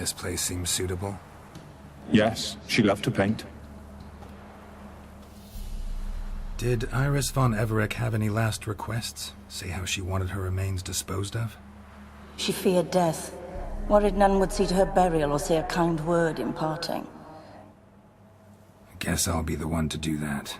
This place seems suitable. Yes, she loved to paint. Did Iris von Everec have any last requests? Say how she wanted her remains disposed of? She feared death. Worried none would see to her burial or say a kind word in parting. I guess I'll be the one to do that.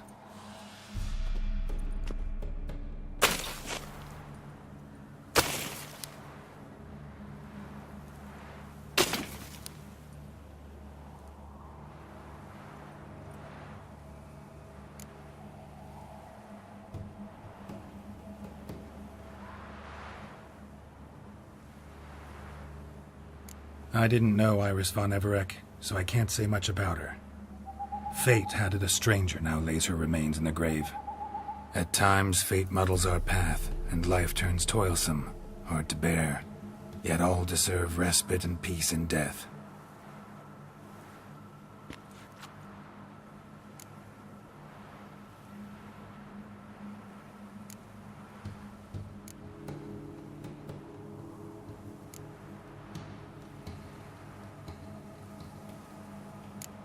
I didn't know Iris von Everec, so I can't say much about her. Fate had it a stranger now lays her remains in the grave. At times, fate muddles our path, and life turns toilsome, hard to bear. Yet all deserve respite and peace in death.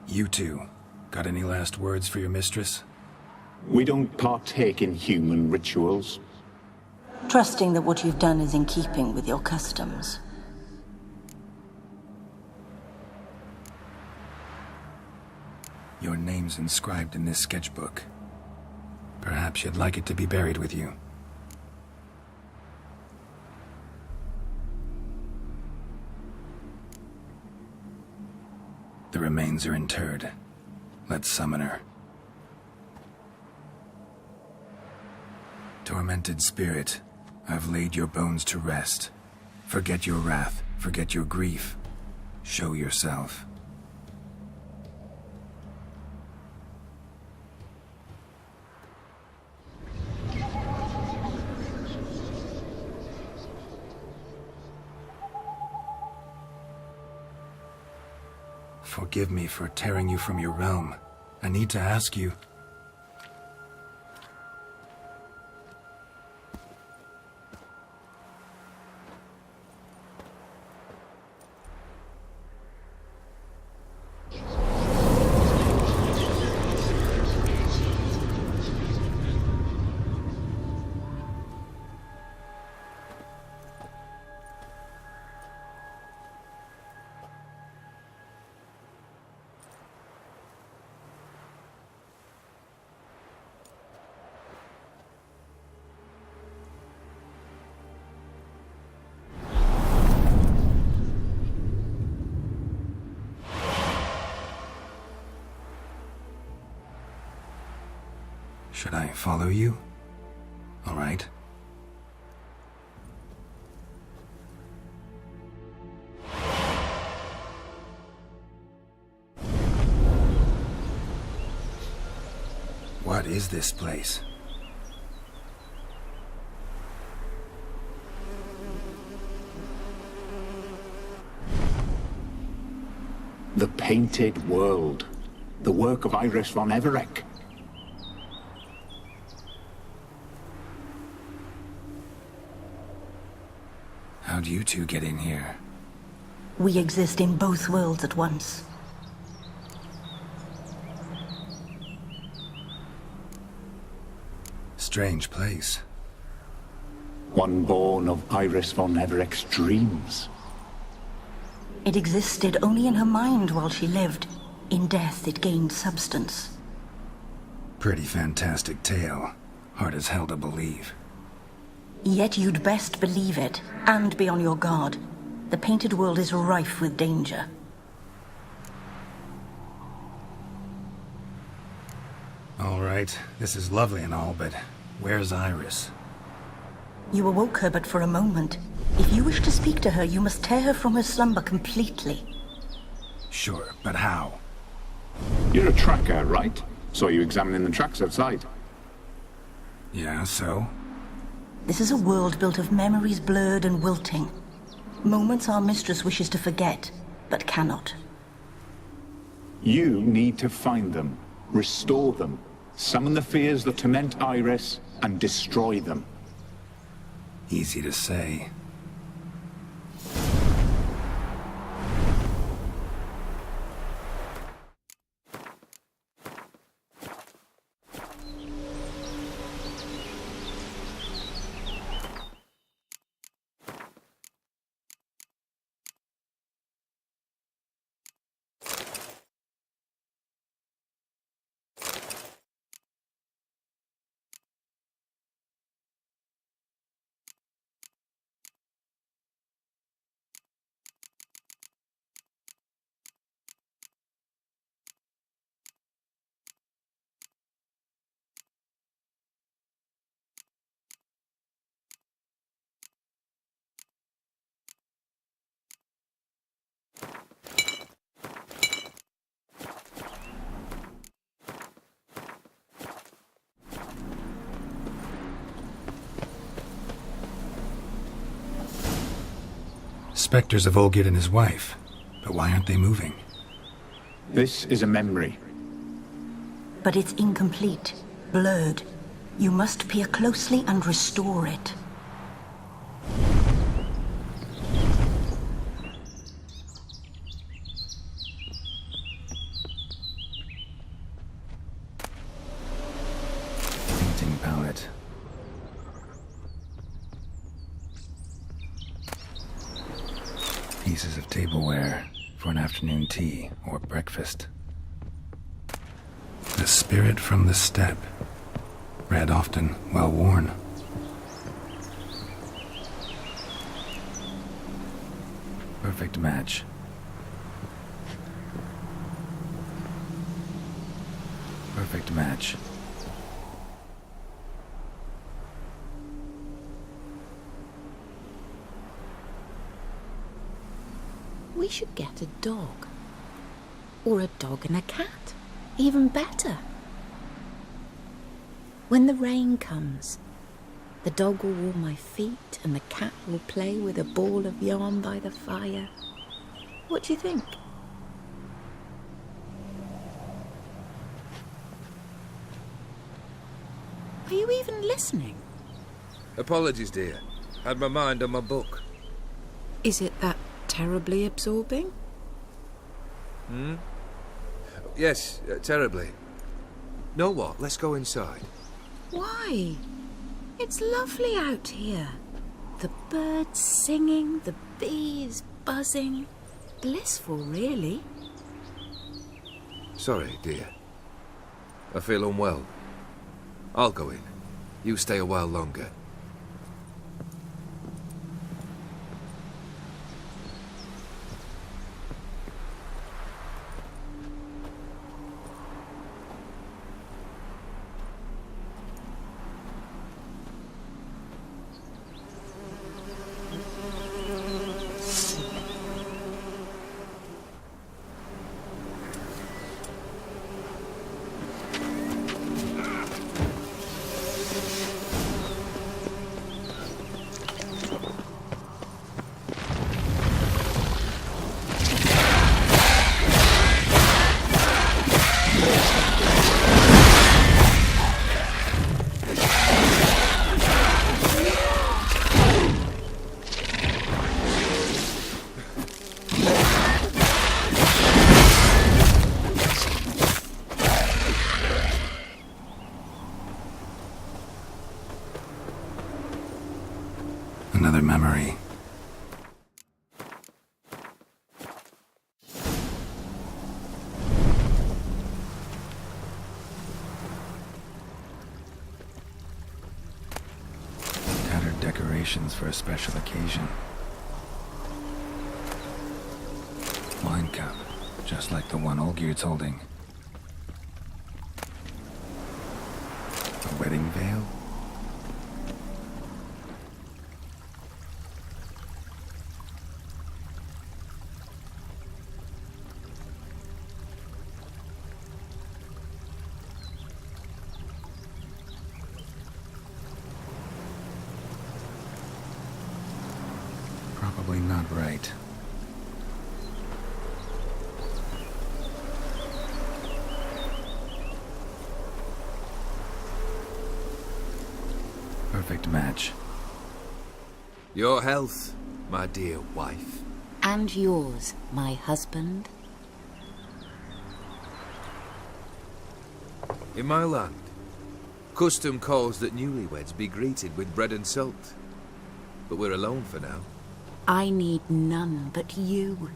You two, got any last words for your mistress? We don't partake in human rituals. Trusting that what you've done is in keeping with your customs. Your name's inscribed in this sketchbook. Perhaps you'd like it to be buried with you. The remains are interred. Let's summon her. Tormented spirit, I've laid your bones to rest. Forget your wrath, forget your grief. Show yourself. Forgive me for tearing you from your realm. I need to ask you. Should I follow you? All right. What is this place? The Painted World. The work of Iris von Everec. How'd you two get in here? We exist in both worlds at once. Strange place. One born of Iris von Everec's dreams. It existed only in her mind while she lived. In death, it gained substance. Pretty fantastic tale. Hard as hell to believe. Yet you'd best believe it, and be on your guard. The Painted World is rife with danger. All right, this is lovely and all, but where's Iris? You awoke her but for a moment. If you wish to speak to her, you must tear her from her slumber completely. Sure, but how? You're a tracker, right? Saw you examining the tracks outside. Yeah, so? This is a world built of memories blurred and wilting. Moments our mistress wishes to forget, but cannot. You need to find them, restore them, summon the fears that torment Iris, and destroy them. Easy to say. Spectres of Olgid and his wife. But why aren't they moving? This is a memory. But it's incomplete, blurred. You must peer closely and restore it. Painting palette. Pieces of tableware for an afternoon tea or breakfast. The spirit from the steppe. Read often, well worn. Perfect match. Perfect match. We should get a dog. Or a dog and a cat. Even better. When the rain comes, the dog will warm my feet and the cat will play with a ball of yarn by the fire. What do you think? Are you even listening? Apologies, dear. Had my mind on my book. Is it that terribly absorbing? Yes, terribly. Know what? Let's go inside. Why? It's lovely out here. The birds singing, the bees buzzing. Blissful, really. Sorry, dear. I feel unwell. I'll go in. You stay a while longer. Another memory. Tattered decorations for a special occasion. Wine cup, just like the one Olgierd's holding. A wedding veil? Probably not right. Perfect match. Your health, my dear wife. And yours, my husband. In my land, custom calls that newlyweds be greeted with bread and salt. But we're alone for now. I need none but you.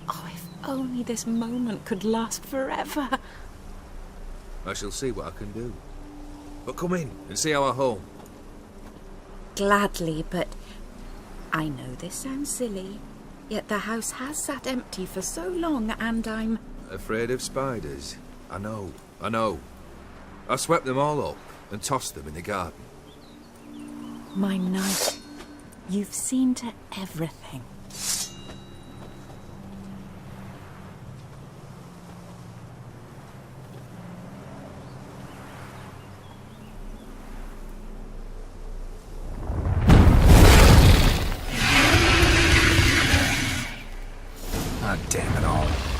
Oh, if only this moment could last forever. I shall see what I can do. But come in and see our home. Gladly, but I know this sounds silly, yet the house has sat empty for so long and I'm... Afraid of spiders? I know. I swept them all up and tossed them in the garden. My knight, you've seen to everything. all.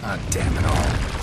Ah, damn it all.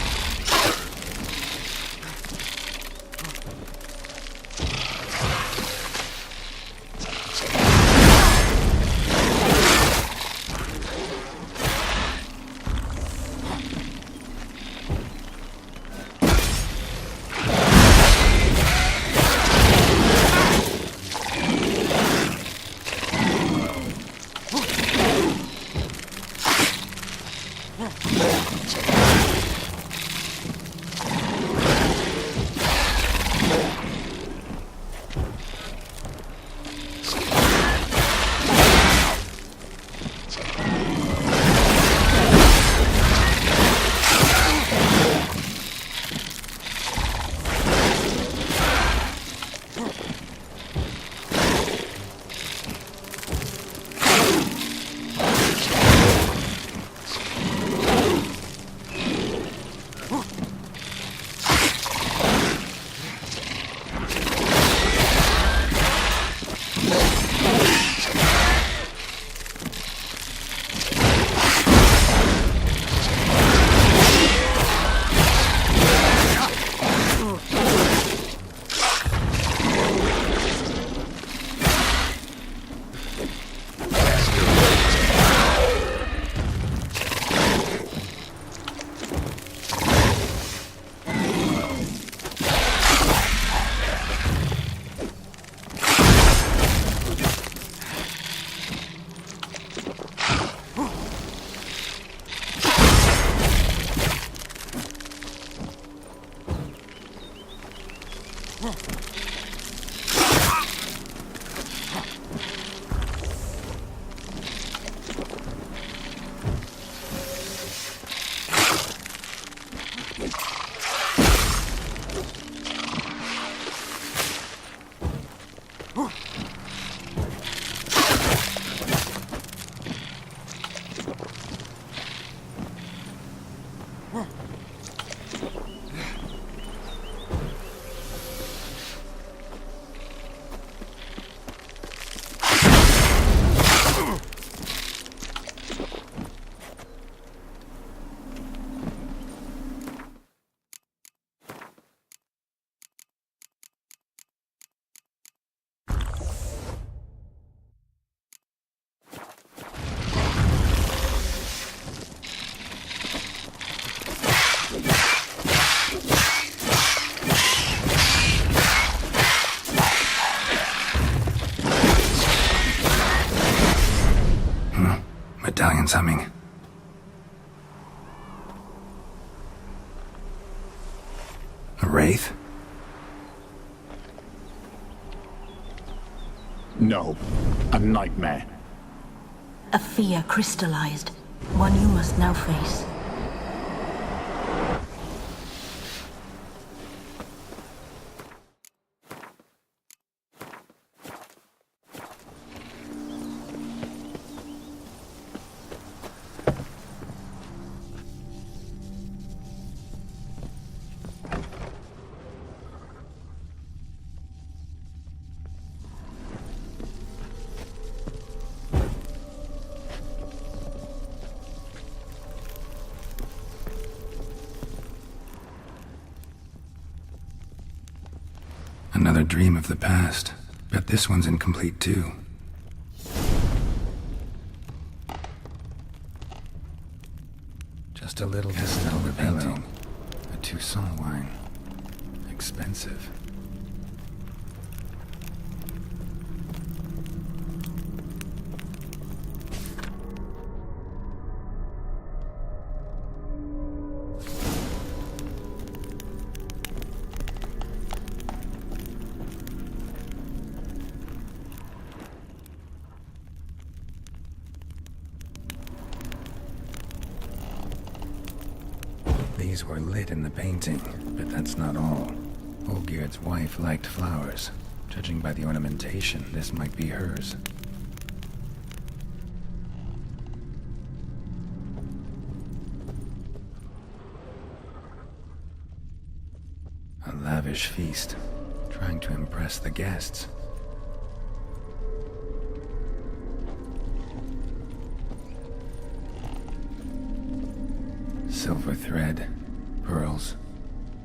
Medallion's humming. A wraith? No, a nightmare. A fear crystallized, one you must now face. Another dream of the past. Bet this one's incomplete too. Just a little Castell painting. A Toussaint wine. Expensive. trees were lit in the painting, but that's not all. Olgierd's wife liked flowers. Judging by the ornamentation, this might be hers. A lavish feast, trying to impress the guests. Silver thread, pearls.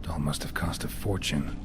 Doll must have cost a fortune.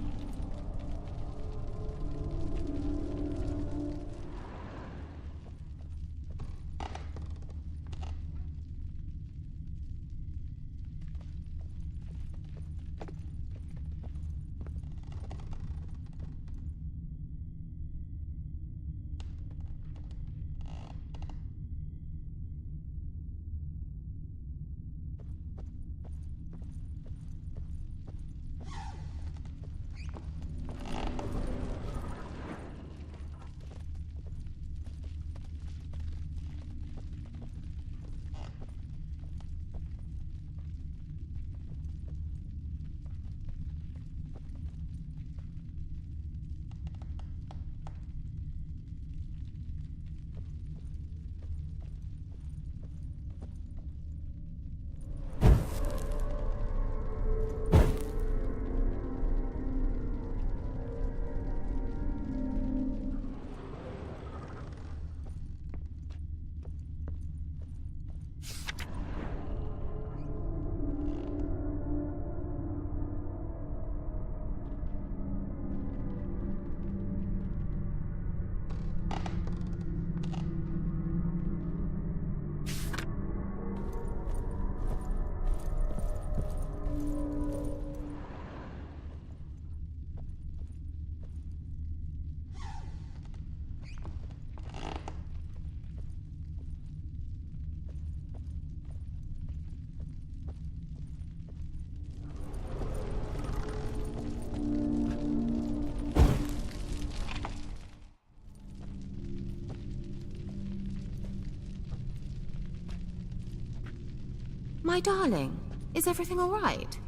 My darling, is everything all right?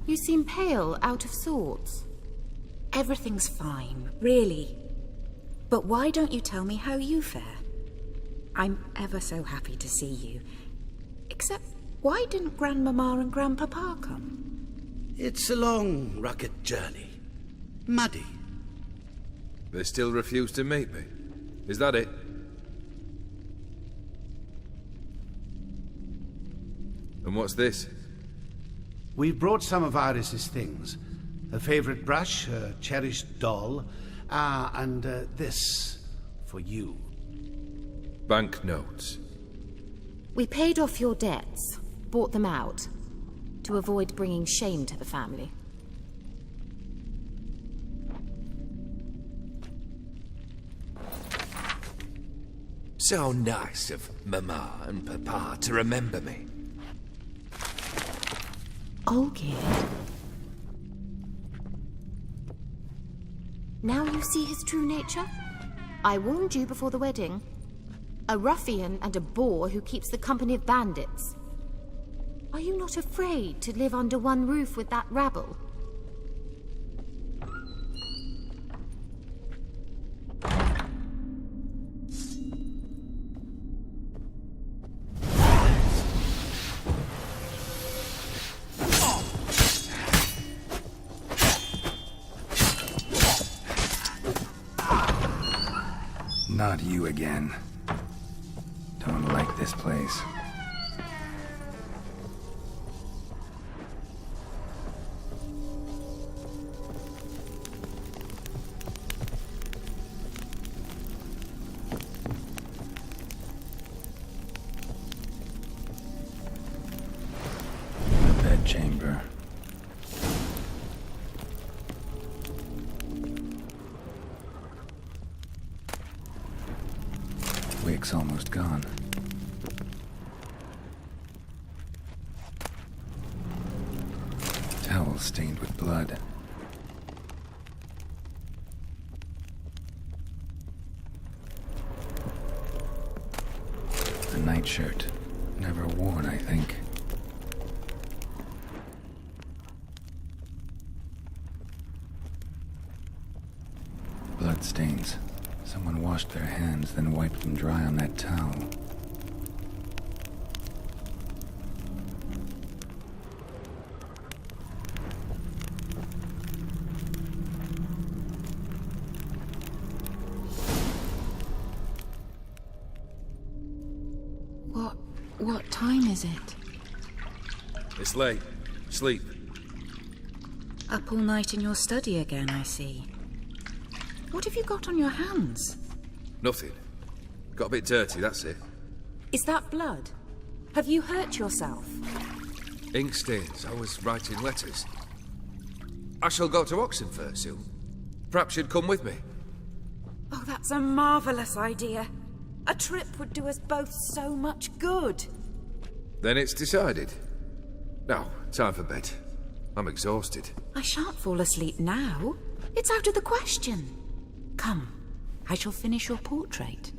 You seem pale, out of sorts. Everything's fine, really. But why don't you tell me how you fare? I'm ever so happy to see you. Except, why didn't Grandmama and Grandpapa come? It's a long, rugged journey. Muddy. They still refuse to meet me. Is that it? And what's this? We've brought some of Iris's things. Her favorite brush, her cherished doll, and this for you. Banknotes. We paid off your debts, bought them out, to avoid bringing shame to the family. So nice of Mama and Papa to remember me. Olgierd. Now you see his true nature? I warned you before the wedding. A ruffian and a boor who keeps the company of bandits. Are you not afraid to live under one roof with that rabble? Not you again. Don't like this place. The bedchamber. Wick's almost gone. Towel stained with blood. A nightshirt. Never worn, I think. Someone washed their hands, then wiped them dry on that towel. What time is it? It's late. Sleep. Up all night in your study again, I see. What have you got on your hands? Nothing. Got a bit dirty, that's it. Is that blood? Have you hurt yourself? Ink stains. I was writing letters. I shall go to Oxenfurt soon. Perhaps you'd come with me. Oh, that's a marvellous idea. A trip would do us both so much good. Then it's decided. Now, time for bed. I'm exhausted. I shan't fall asleep now. It's out of the question. Come, I shall finish your portrait.